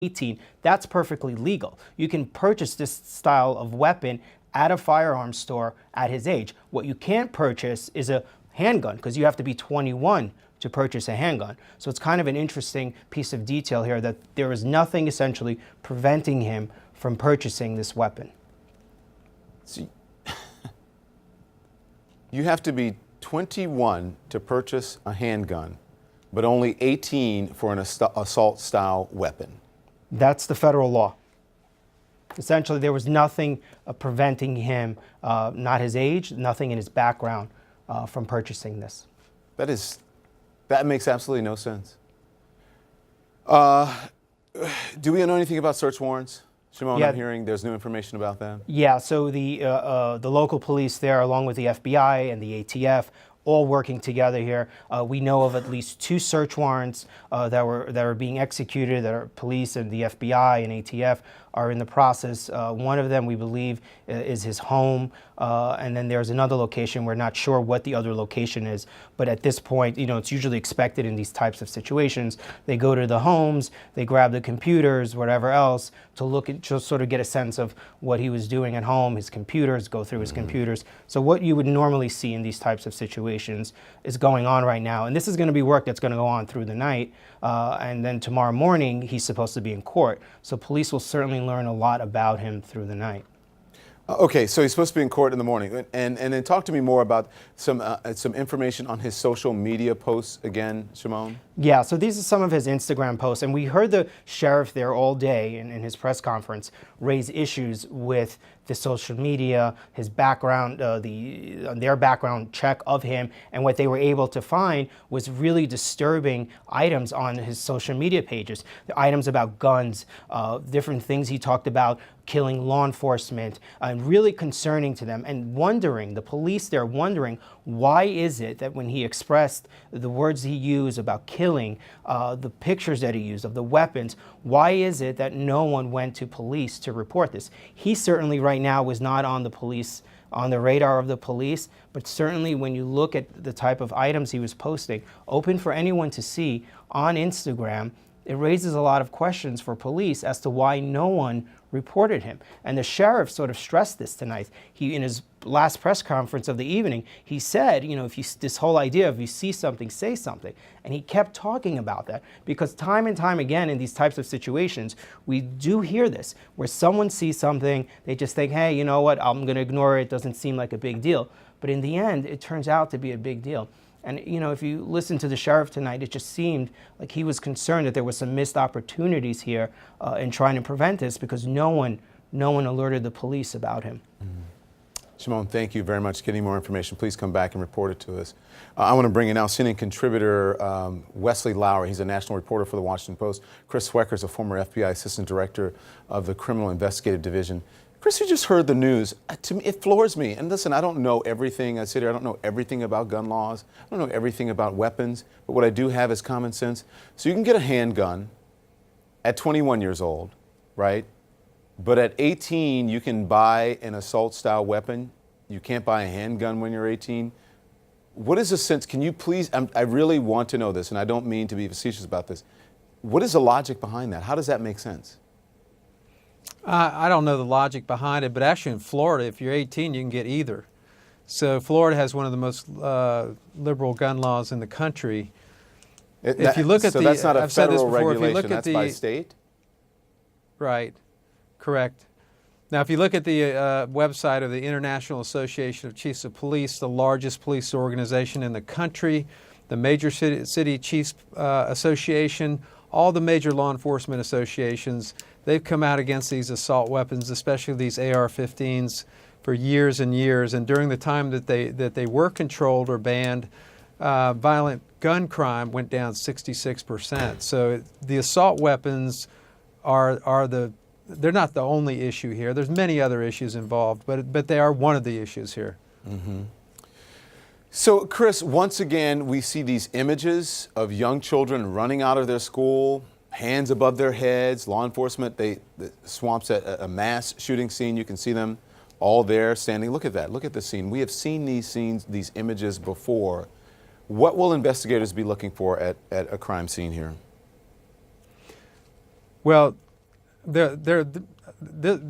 18, that's perfectly legal. You can purchase this style of weapon at a firearms store at his age. What you can't purchase is a handgun because you have to be 21 to purchase a handgun. So it's kind of an interesting piece of detail here that there is nothing essentially preventing him from purchasing this weapon. See, you have to be 21 to purchase a handgun, but only 18 for an assault-style weapon. That's the federal law. Essentially, there was nothing preventing him, not his age, nothing in his background, from purchasing this. That makes absolutely no sense. Do we know anything about search warrants? Shimon, I'm hearing there's new information about that. Yeah, so the local police there, along with the FBI and the ATF, all working together here. We know of at least 2 search warrants that are being executed, that are police and the FBI and ATF are in the process. One of them, we believe, is his home, and then there's another location. We're not sure what the other location is, but at this point, you know, it's usually expected in these types of situations. They go to the homes, they grab the computers, whatever else, to look at, just sort of get a sense of what he was doing at home, his computers, go through his computers. So what you would normally see in these types of situations is going on right now, and this is going to be work that's going to go on through the night, and then tomorrow morning he's supposed to be in court. So police will certainly learn a lot about him through the night. Okay, so he's supposed to be in court in the morning, and then talk to me more about some information on his social media posts again, Shimon. Yeah, so these are some of his Instagram posts, and we heard the sheriff there all day in his press conference raise issues with the social media, his background, their background check of him, and what they were able to find was really disturbing items on his social media pages. The items about guns, different things he talked about, killing law enforcement, and really concerning to them, and wondering, the police there wondering, why is it that when he expressed the words he used about killing, the pictures that he used of the weapons, why is it that no one went to police to report this? He certainly right now was not on the radar of the police, but certainly when you look at the type of items he was posting, open for anyone to see on Instagram, it raises a lot of questions for police as to why no one reported him. And the sheriff sort of stressed this tonight. He, in his last press conference of the evening, he said, you know, this whole idea of you see something, say something. And he kept talking about that because time and time again in these types of situations, we do hear this, where someone sees something, they just think, hey, you know what, I'm going to ignore it. It doesn't seem like a big deal. But in the end, it turns out to be a big deal. And, you know, if you listen to the sheriff tonight, it just seemed like he was concerned that there were some missed opportunities here in trying to prevent this because no one alerted the police about him. Shimon, thank you very much. Get any more information, please come back and report it to us. I want to bring in now CNN contributor Wesley Lowery. He's a national reporter for the Washington Post. Chris Swecker is a former FBI assistant director of the Criminal Investigative Division. Chris, you just heard the news. To me, it floors me. And listen, I don't know everything. I sit here, I don't know everything about gun laws. I don't know everything about weapons. But what I do have is common sense. So you can get a handgun at 21 years old, right? But at 18, you can buy an assault-style weapon. You can't buy a handgun when you're 18. What is the sense? Can you please, I really want to know this, and I don't mean to be facetious about this. What is the logic behind that? How does that make sense? I don't know the logic behind it, but actually in Florida, if you're 18, you can get either. So Florida has one of the most liberal gun laws in the country. If you look at so that's not a federal regulation, that's by state? Right, correct. Now, if you look at the website of the International Association of Chiefs of Police, the largest police organization in the country, the Major City Chiefs Association, all the major law enforcement associations, they've come out against these assault weapons, especially these AR-15s, for years and years. And during the time that they were controlled or banned, violent gun crime went down 66%. So the assault weapons they're not the only issue here. There's many other issues involved, but they are one of the issues here. Mm-hmm. So, Chris, once again, we see these images of young children running out of their school, hands above their heads, law enforcement, the Swamp's at a mass shooting scene. You can see them all there standing. Look at that. Look at the scene. We have seen these scenes, these images before. What will investigators be looking for at a crime scene here? Well, There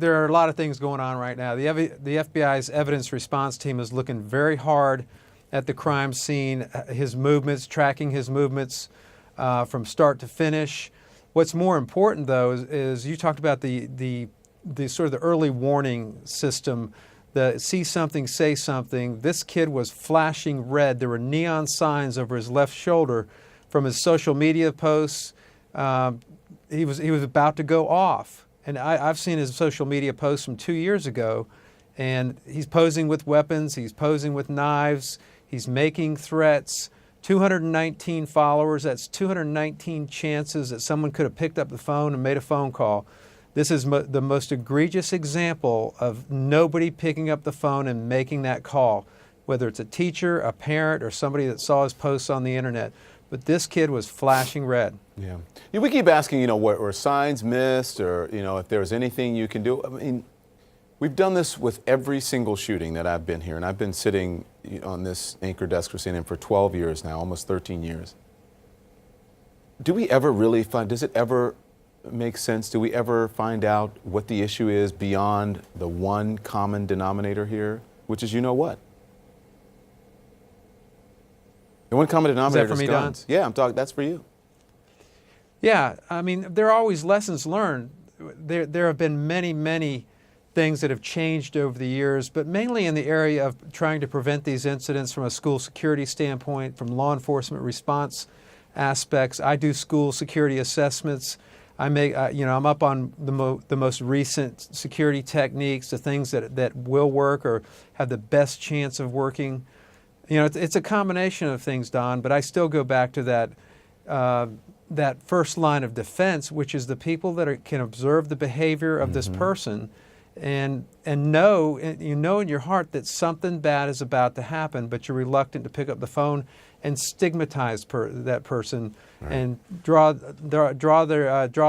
are a lot of things going on right now. The FBI's evidence response team is looking very hard at the crime scene, his movements, tracking his movements from start to finish. What's more important, though, is you talked about the sort of the early warning system, the see something, say something. This kid was flashing red. There were neon signs over his left shoulder from his social media posts. He was about to go off. And I've seen his social media posts from 2 years ago, and he's posing with weapons, he's posing with knives, he's making threats. 219 followers, that's 219 chances that someone could have picked up the phone and made a phone call. This is the most egregious example of nobody picking up the phone and making that call, whether it's a teacher, a parent, or somebody that saw his posts on the internet. But this kid was flashing red. Yeah. We keep asking, what were signs missed, or, if there was anything you can do. I mean, we've done this with every single shooting that I've been here, and I've been sitting on this anchor desk for CNN for 12 years now, almost 13 years. Do we ever really does it ever make sense? Do we ever find out what the issue is beyond the one common denominator here, which is what? The one common denominator is guns. Yeah, I'm talking. That's for you. Yeah, I mean, there are always lessons learned. There have been many things that have changed over the years, but mainly in the area of trying to prevent these incidents from a school security standpoint, from law enforcement response aspects. I do school security assessments. I'm up on the most recent security techniques, the things that will work or have the best chance of working. It's a combination of things, Don, but I still go back to that first line of defense, which is the people that can observe the behavior of this person and know in your heart that something bad is about to happen, but you're reluctant to pick up the phone and stigmatize that person, right, and draw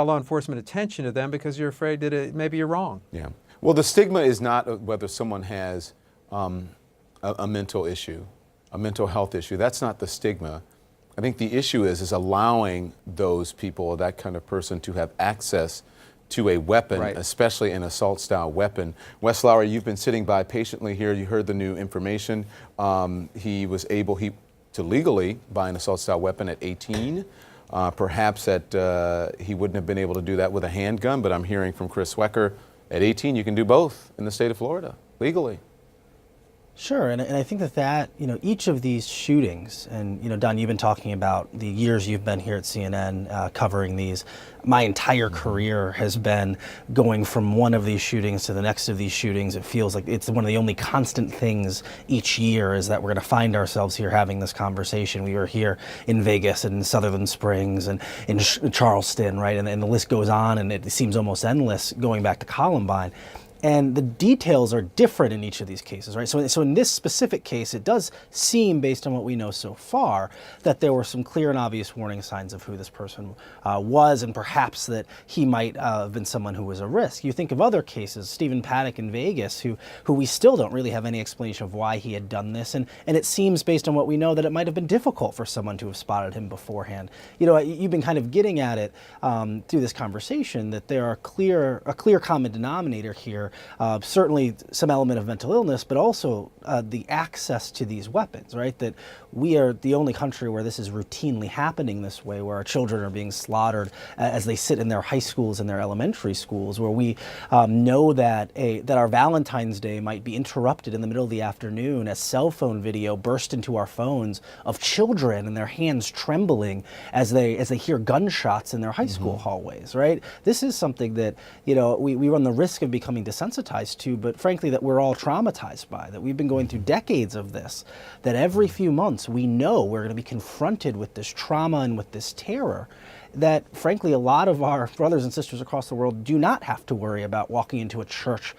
law enforcement attention to them because you're afraid that maybe you're wrong. Yeah. Well, the stigma is not whether someone has a mental issue, a mental health issue. That's not the stigma. I think the issue is allowing those people, that kind of person, to have access to a weapon, right, especially an assault-style weapon. Wes Lowery, you've been sitting by patiently here. You heard the new information. He was able to legally buy an assault-style weapon at 18. Perhaps he wouldn't have been able to do that with a handgun, but I'm hearing from Chris Swecker, at 18 you can do both in the state of Florida, legally. Sure, and I think that each of these shootings, and Don, you've been talking about the years you've been here at CNN covering these. My entire career has been going from one of these shootings to the next of these shootings. It feels like it's one of the only constant things each year is that we're going to find ourselves here having this conversation. We were here in Vegas and in Sutherland Springs and in Charleston, right? And the list goes on, and it seems almost endless going back to Columbine. And the details are different in each of these cases, right? So in this specific case, it does seem, based on what we know so far, that there were some clear and obvious warning signs of who this person was, and perhaps that he might have been someone who was a risk. You think of other cases, Stephen Paddock in Vegas, who we still don't really have any explanation of why he had done this, and it seems, based on what we know, that it might have been difficult for someone to have spotted him beforehand. You've been kind of getting at it through this conversation, that there are a clear common denominator here. Certainly some element of mental illness, but also the access to these weapons, right? That we are the only country where this is routinely happening this way, where our children are being slaughtered as they sit in their high schools and their elementary schools, where we know that our Valentine's Day might be interrupted in the middle of the afternoon as cell phone video burst into our phones of children and their hands trembling as they hear gunshots in their high school hallways, right? This is something that we run the risk of becoming desensitized to, but frankly that we're all traumatized by, that we've been going through decades of this, that every few months we know we're going to be confronted with this trauma and with this terror that frankly a lot of our brothers and sisters across the world do not have to worry about walking into a church